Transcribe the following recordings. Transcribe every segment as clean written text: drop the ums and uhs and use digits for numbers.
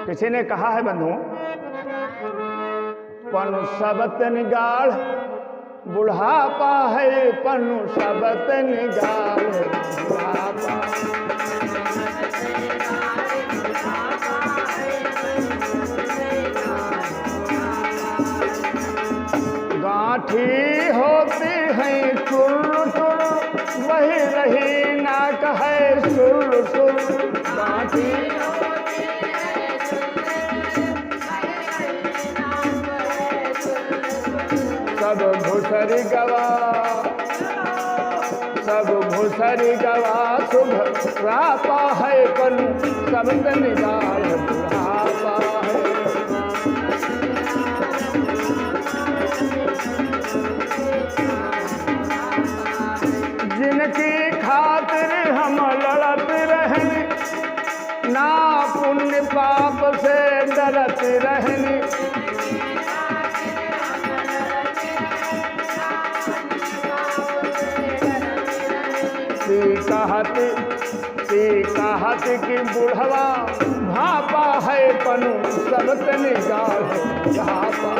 किसी ने कहा है बंधु, पनु सबत निगाल बुढ़ापा है, पनु सबत निगाल बुढ़ापा। गांठी होती है चुर चुर, वही रही नाक है सुर सुर। गांठी सब भूसरी गवा, सब भूसरी गवा शुभ रापा है, पनु सबत निगाल बुढ़ापा है। जिनकी खातिर हम लड़त रहनी, ना पुण्य पाप से डरत रहनी। कहत की बुढ़वा भापा है, पनु सबत निगाल बुढ़ापा।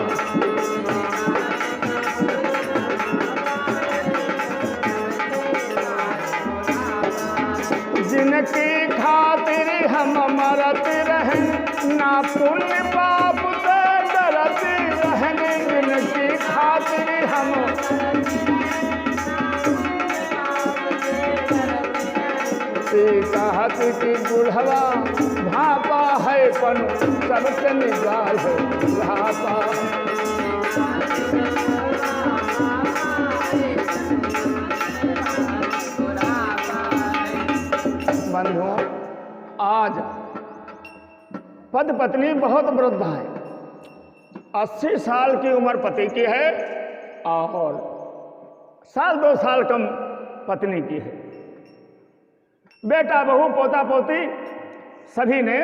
जिनकी खातिर हम मरत रहन, ना पुण्य पाप से डरत रहन। जिनकी खातिर हम कहत की बुढ़वा भापा है, पनु सबत निगाल बुढ़ापा। बंधु, आज पद पत्नी बहुत वृद्ध है, 80 साल की उम्र पति की है और साल 2 साल कम पत्नी की है। बेटा बहू पोता पोती सभी ने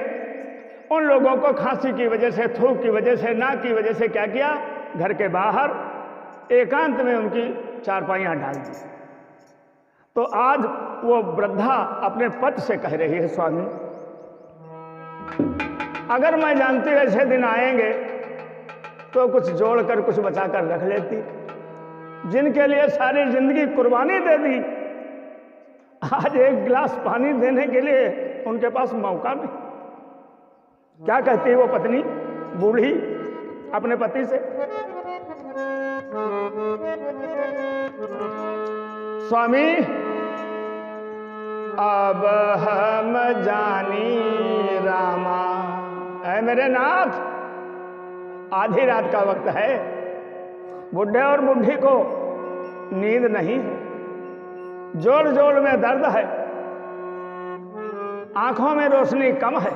उन लोगों को खांसी की वजह से, थूक की वजह से, नाक की वजह से क्या किया, घर के बाहर एकांत में उनकी चारपाइयां डाल दी। तो आज वो वृद्धा अपने पति से कह रही है, स्वामी अगर मैं जानती ऐसे दिन आएंगे तो कुछ जोड़कर कुछ बचाकर रख लेती। जिनके लिए सारी जिंदगी कुर्बानी दे दी, आज एक गिलास पानी देने के लिए उनके पास मौका नहीं। क्या कहती है वो पत्नी बूढ़ी अपने पति से, स्वामी अब हम जानी रामा। ऐ मेरे नाथ, आधी रात का वक्त है, बुढ़े और बुढ़ी को नींद नहीं है, जोड़ जोड़ में दर्द है, आंखों में रोशनी कम है।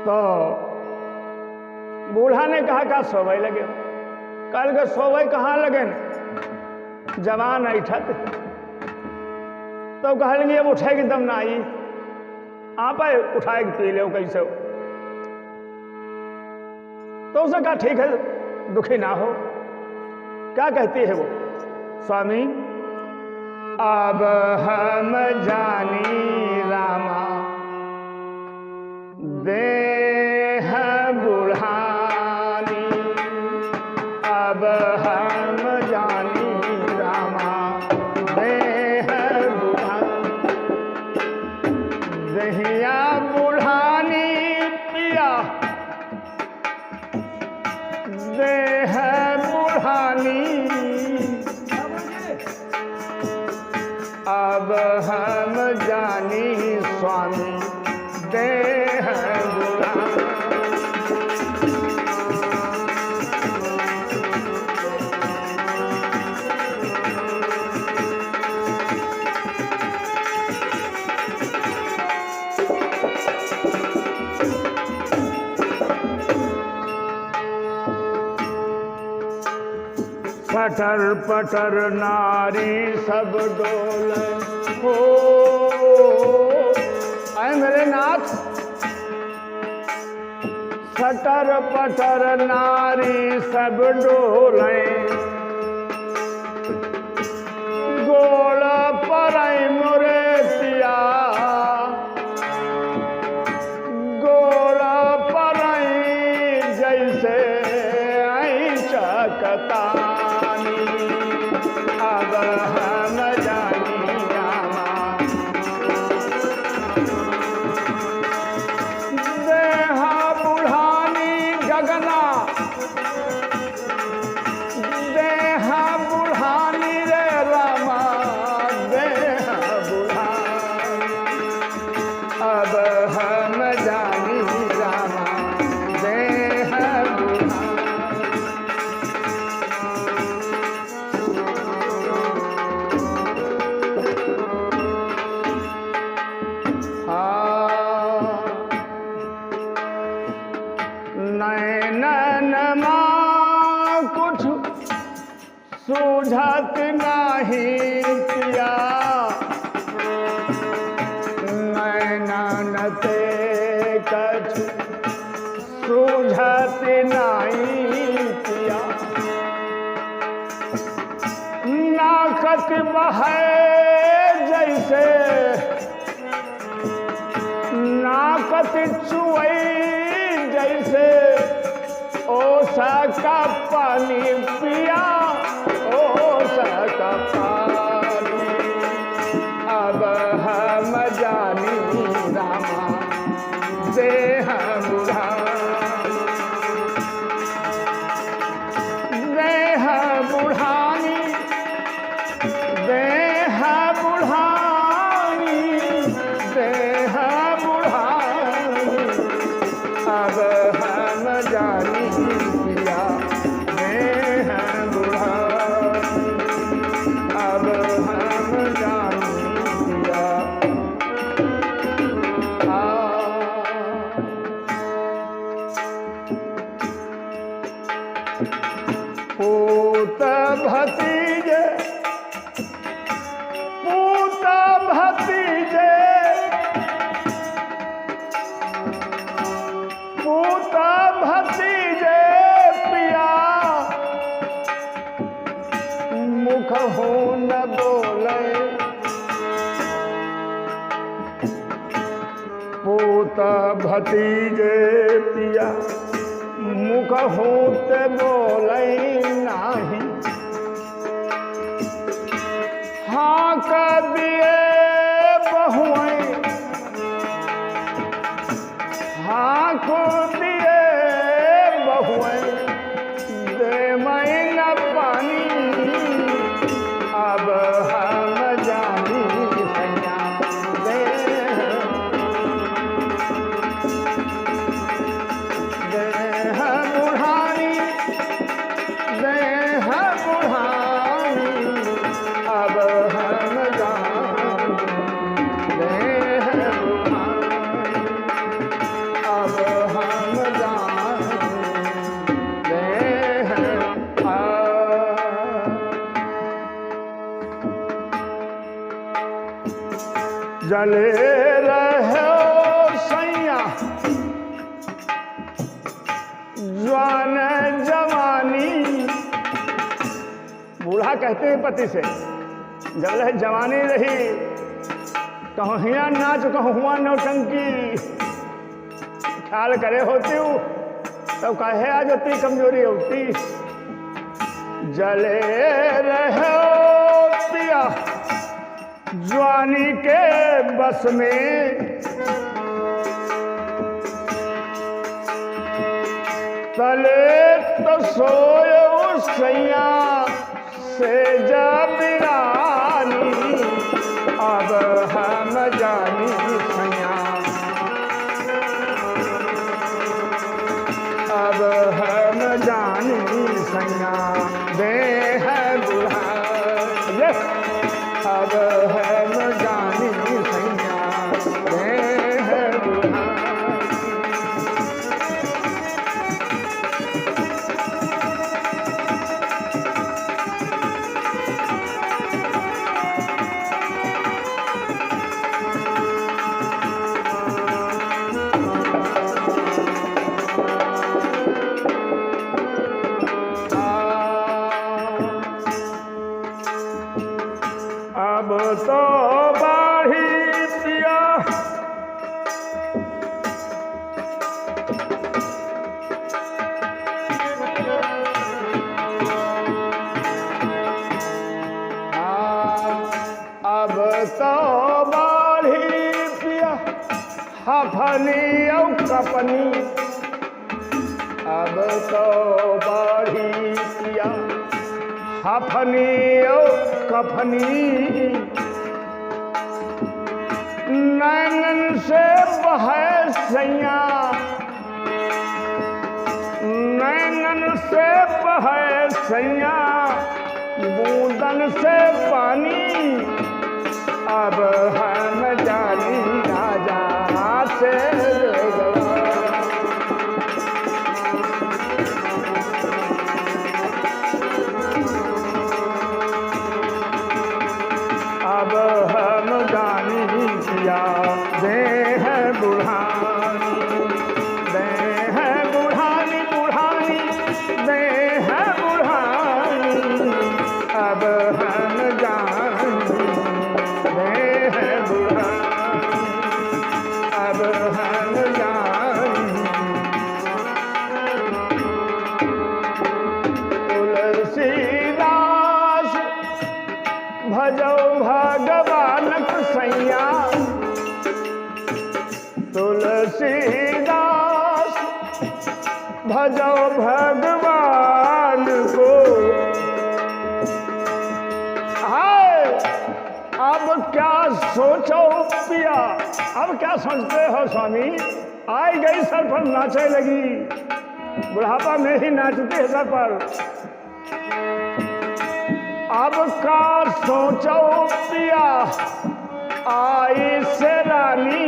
तो बूढ़ा ने कहा का सोवे लगे। कल के सोवे कहाँ लगे, जवान ऐठत। तो कह लगे अब उठेगी दम ना आई, आप उठाएगी पी लो कैसे हो। तो उसने कहा ठीक है, दुखी ना हो। क्या कहती है वो, स्वामी अब हम जानी रामा देह बुढ़ानी। अब हम जानी रामा देह बुढ़ानी। दहिया बुढ़ानी पिया देह बुढ़ानी। अब हम जानी स्वामी देह बुढ़ानी। पटर पटर नारी सब डोले हो। आए मेरे नाथ, सटर पटर नारी सब डोले, गोड़ पर जैसे नाकत चुवई जैसे ओसा का पानी पिया ओसा का पानी। अब हम जानी रामा देह बुढ़ानी देह बुढ़ानी देह बुढ़ानी। अब हम जानी पिया देह बुढ़ानी। अब हम जानी पिया पूत भतीजे पूत भतीजे पूत भतीजे पिया मुख हो न बोले। पूत भतीजे पिया मुख होत बोले नाही। हाँ कर दिए बहुएं हाँ को दिए बहुएं दे महीना पानी। अब हम जानी सैया दे बुढ़ानी देह बुढ़ानी। अब हम जानी देह बुढ़ानी। अब हम जानी देह जले रहो सैया जवान जवानी। बूढ़ा कहते हैं पति से जब जवानी रही कहूँ हिया नाच कहूँ हुआ नौटंकी। ख्याल करे होती हूँ तब कहे आ जाती कमजोरी होती। जले रहो पिया जवानी के बस में। तले तो सोयो सैया से जबिरानी। अब हम जानी सैया अब हम जानी सैया देह बुढ़ानी। अब हम जानी सैया देह बुढ़ानी। अब तो बाढ़ी पिया अब तो बाढ़ी पिया हफनी और कपनी। अब तो बाढ़ी पिया हफनी और कफनी। नैनन से बहे सैया नैनन से बहे सैया बूंदन से पानी। अब हम जानी राजा से अब हम जानी पिया देह बुढ़ानी। देह बुढ़ानी बुढ़ानी देह बुढ़ानी। अब हम जानी देह भजो भगवान को। हाय अब क्या सोचो पिया, अब क्या सोचते हो स्वामी? आई गई सर पर नाचे लगी, बुढ़ापा में ही नाचते हैं सर पर। अब का सोचो पिया आई से रानी,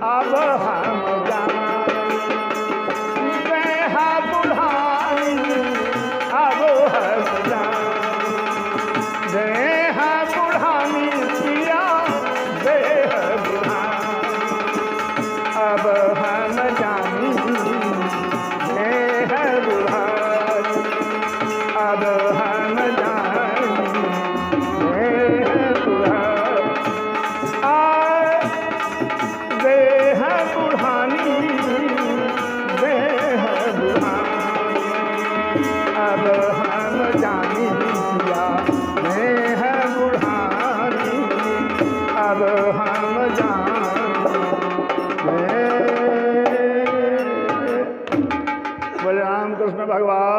अब हम बेहा बुढ़ानी, अब हम बेहा बुढ़ानी पिया बेहा बुढ़ानी, अब हम जानी बेहा बुढ़ानी, अब हम जानी बेहा बुढ़ानी, बेहा बुढ़ानी बेहा बुढ़ानी, अब हम जानी पिया बेहा बुढ़ानी, अब हम जानी। बोले राम कृष्ण भगवान।